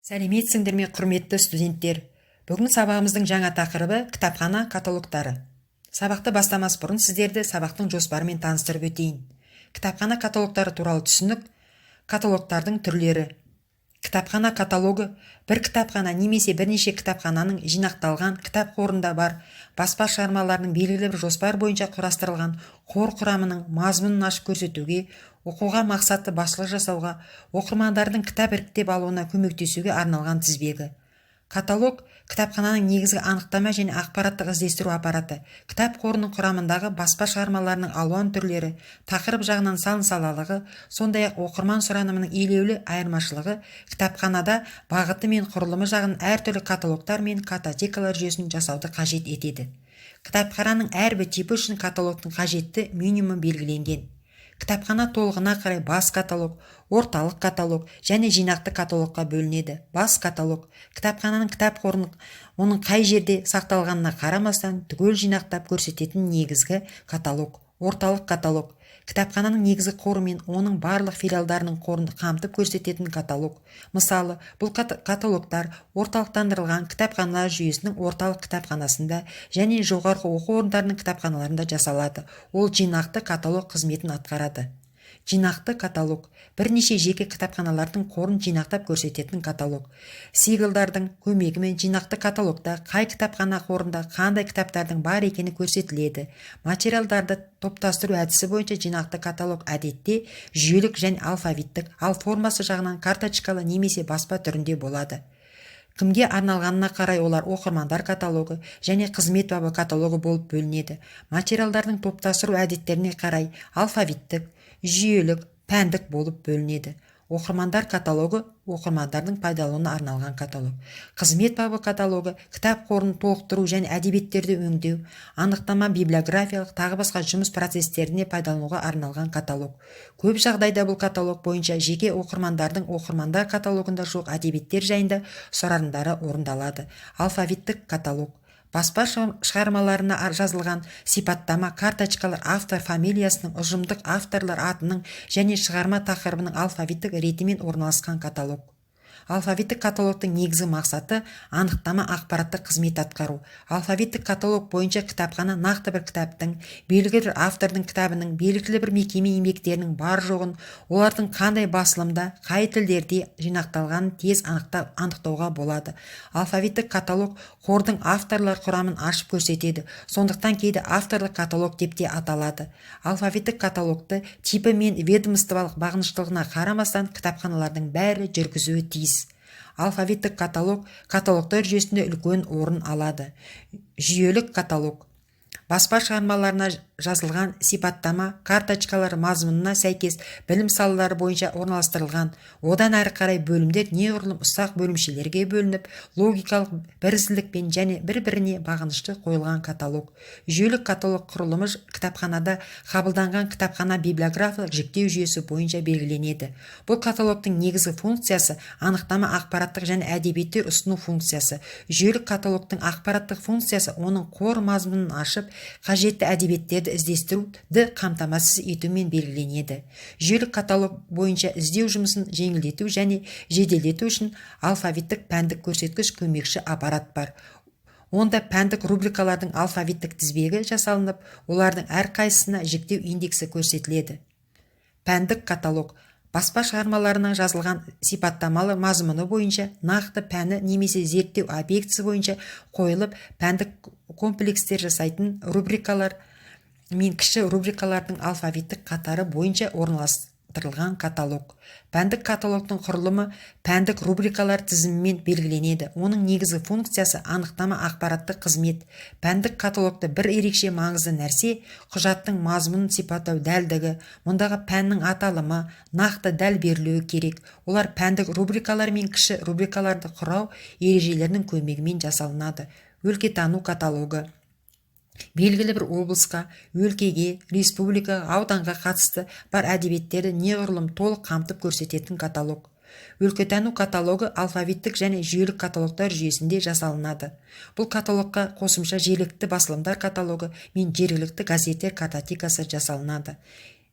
Сәлеметсіңдер ме, құрметті студенттер? Бүгін сабағымыздың жаңа тақырыбы кітапхана каталогтары. Сабақты бастамас бұрын сіздерді сабақтың жоспарымен таныстырып өтейін. Кітапхана каталогтары туралы түсінік. Каталогтардың түрлері. Кітапхана каталогы бір кітапхана немесе бірнеше кітапхананың жинақталған кітап қорында бар баспа шығармаларының белгілі бір жоспар бойынша құрастырылған қор құрамының мазмұнын ашып көрсетуге, оқуға мақсатты басшылық жасауға, оқырмандардың кітап іріктеп алуына көмектесуге арналған тізбегі. Каталог кітапхананың негізгі анықтама және ақпараттық іздестіру аппараты. Кітап қорының құрамындағы баспа шығармаларының алуан түрлері, тақырып жағынан сан-салалығы, сондай-ақ оқырман сұранымының елеулі айырмашылығы кітапханада бағыты мен құрылымы жағын әртүрлі каталогтар мен картотекалар жүйесін жасауды қажет етеді. Кітапхананың әрбір типі үшін каталогтың қажетті минимумы белгіленген. Кітапхана толығына қарай бас каталог, орталық каталог және жинақты каталогқа бөлінеді. Бас каталог кітапхананың кітап қорын оның қай жерде сақталғанына қарамастан түгел жинақтап көрсететін негізгі каталог. Орталық каталог кітапхананың негізгі қоры мен оның барлық филиалдарының қорын қамтып көрсететін каталог. Мысалы, бұл каталогтар орталықтандырылған кітапханалар жүйесінің орталық кітапханасында және жоғарғы оқу орындарының кітапханаларында жасалады. Ол жинақты каталог қызметін атқарады. Жинақты каталог бірнеше жеке кітапханалардың қорын жинақтап көрсететін каталог. Сиглдардың көмегімен жинақты каталогта қай кітапхана қорында қандай кітаптардың бар екені көрсетіледі. Материалдарды топтастыру әдісі бойынша жинақты каталог әдетте жүйелік және алфавиттік, ал формасы жағынан карточкалы немесе баспа түрінде болады. Кімге арналғанына қарай олар оқырмандар каталогы және қызмет бабы каталогы болып бөлінеді. Материалдардың топтастыру әдеттеріне қарай алфавиттік, жүйелік, пәндік болып бөлінеді. Оқырмандар каталогы оқырмандардың пайдалануына арналған каталог. Қызмет бабы каталогы кітап қорын толықтыру және әдебиеттерді өңдеу, анықтама, библиографиялық тағы басқа жұмыс процестеріне пайдалануға арналған каталог. Көп жағдайда бұл каталог бойынша жеке оқырмандардың оқырмандар каталогында жоқ әдебиеттер жайында сұрақтары орындалады. Алфавиттік каталог баспа шығармаларына жазылған сипаттама, карточкалар автор фамилиясының, ұжымдық авторлар атының және шығарма тақырыбының алфавиттік ретімен орналасқан каталог. Алфавиттік каталогтың негізгі мақсаты анықтама ақпараттық қызмет атқару. Алфавиттік каталог бойынша кітапхана нақты бір кітаптың, белгілі бір автордың кітабының, белгілі бір мекеме еңбектерінің бар жоғын, олардың қандай басылымда, қай тілдерде жинақталғанын тез анықтауға болады. Алфавиттік каталог қордың авторлар құрамын ашып көрсетеді, сондықтан кейде авторлық каталог деп те аталады. Алфавиттік каталогты типі мен ведомстволық бағыныштылығына қарамастан кітапханалардың бәрі жүргізуі тиіс. Алфавиттік каталог каталогтар жүйесінде үлкен орын алады. Жүйелік каталог баспа шығармаларына жазылған сипаттама, карточкалар мазмұнына сәйкес білім салалары бойынша орналастырылған. Одан әрі қарай бөлімдер неғұрлым ұсақ бөлімшелерге бөлініп, логикалық бірізділікпен және бір-біріне бағынышты қойылған каталог. Жүйелік каталог құрылымы кітапханада қабылданған кітапхана библиографиялық жіктеу жүйесі бойынша белгіленеді. Бұл каталогтың негізгі функциясы анықтама, ақпараттық және әдебиеттер ұсыну функциясы. Жүйелік каталогтың ақпараттық функциясы оның қор мазмұнын ашып, қажетті әдебиеттерді іздестіруді қамтамасыз етумен белгіленеді. Жүйелік каталог бойынша іздеу жұмысын жеңілдету және жеделдету үшін алфавиттік пәндік көрсеткіш көмекші аппарат бар. Онда пәндік рубрикалардың алфавиттік тізбегі жасалынып, олардың әрқайсысына жіктеу индексі көрсетіледі. Пәндік каталог баспа шығармаларына жазылған сипаттамалы мазмұны бойынша нақты пәні немесе зерттеу объектісі бойынша қойылып, пәндік комплекстер жасайтын рубрикалар мен кіші рубрикалардың алфавиттік қатары бойынша орналастырылған каталог. Пәндік каталогтың құрылымы пәндік рубрикалар тізімімен белгіленеді. Оның негізгі функциясы анықтама, ақпараттық қызмет. Пәндік каталогта бір ерекше маңызды нәрсе құжаттың мазмұнын сипаттау дәлдігі. Мұндағы пәннің аталымы нақты дәл берілуі керек. Олар пәндік рубрикалар мен кіші рубрикаларды құрау ережелерінің көмегімен жасалынады. Өлкетану каталогы белгілі бір облысқа, өлкеге, республикаға, ауданға қатысты бар әдебиеттерді неғұрлым толық қамтып көрсететін каталог. Өлкетану каталогы алфавиттік және жүйелік каталогтар жүйесінде жасалынады. Бұл каталогқа қосымша жергілікті басылымдар каталогы мен жергілікті газеттер картотекасы жасалынады.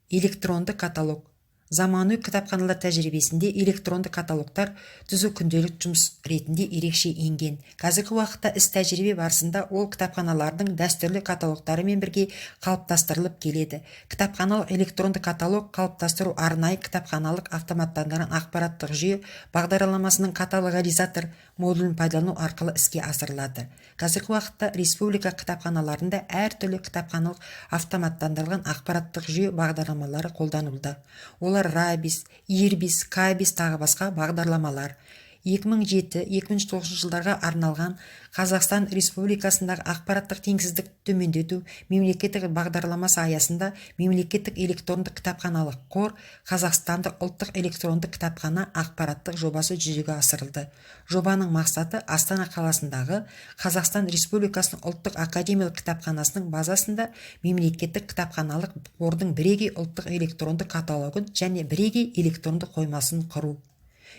Электронды каталог Заманауи кітапханалар тәжірибесінде электронды каталогтар түзу күнделік жұмыс ретінде ерекше енген. Қазіргі уақытта іс тәжірибе барысында ол кітапханалардың дәстүрлі каталогтарымен бірге қалыптастырылып келеді. Кітапханалық электронды каталог қалыптастыру арнайы кітапханалық автоматтандырылған ақпараттық жүйе бағдарламасының каталогизатор модулін пайдалану арқылы іске асырылады. Қазіргі уақытта республика кітапханаларында әртүрлі кітапханалық автоматтандырылған ақпараттық жүйе бағдарламалары қолданылуда. Олар Рабис, Ирбис, Кабис тағы басқа бағдарламалар. 2007-2009 жылдарға арналған Қазақстан Республикасындағы ақпараттық теңсіздікті төмендету мемлекеттік бағдарламасы аясында мемлекеттік электронды кітапханалық қор Қазақстандық ұлттық электронды кітапхана ақпараттық жобасы жүзеге асырылды. Жобаның мақсаты Астана қаласындағы Қазақстан Республикасының ұлттық академиялық кітапханасының базасында мемлекеттік кітапханалық қордың бірегей ұлттық электронды каталогын және бірегей электронды қоймасын құру.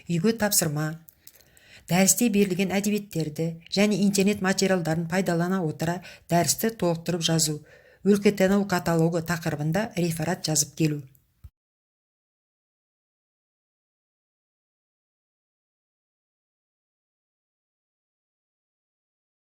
Үйге тапсырма. Дәрісте берілген әдебиеттерді және интернет материалдарын пайдалана отыра дәрісті толықтырып жазу. Өлкетану каталогы тақырыбында реферат жазып келу.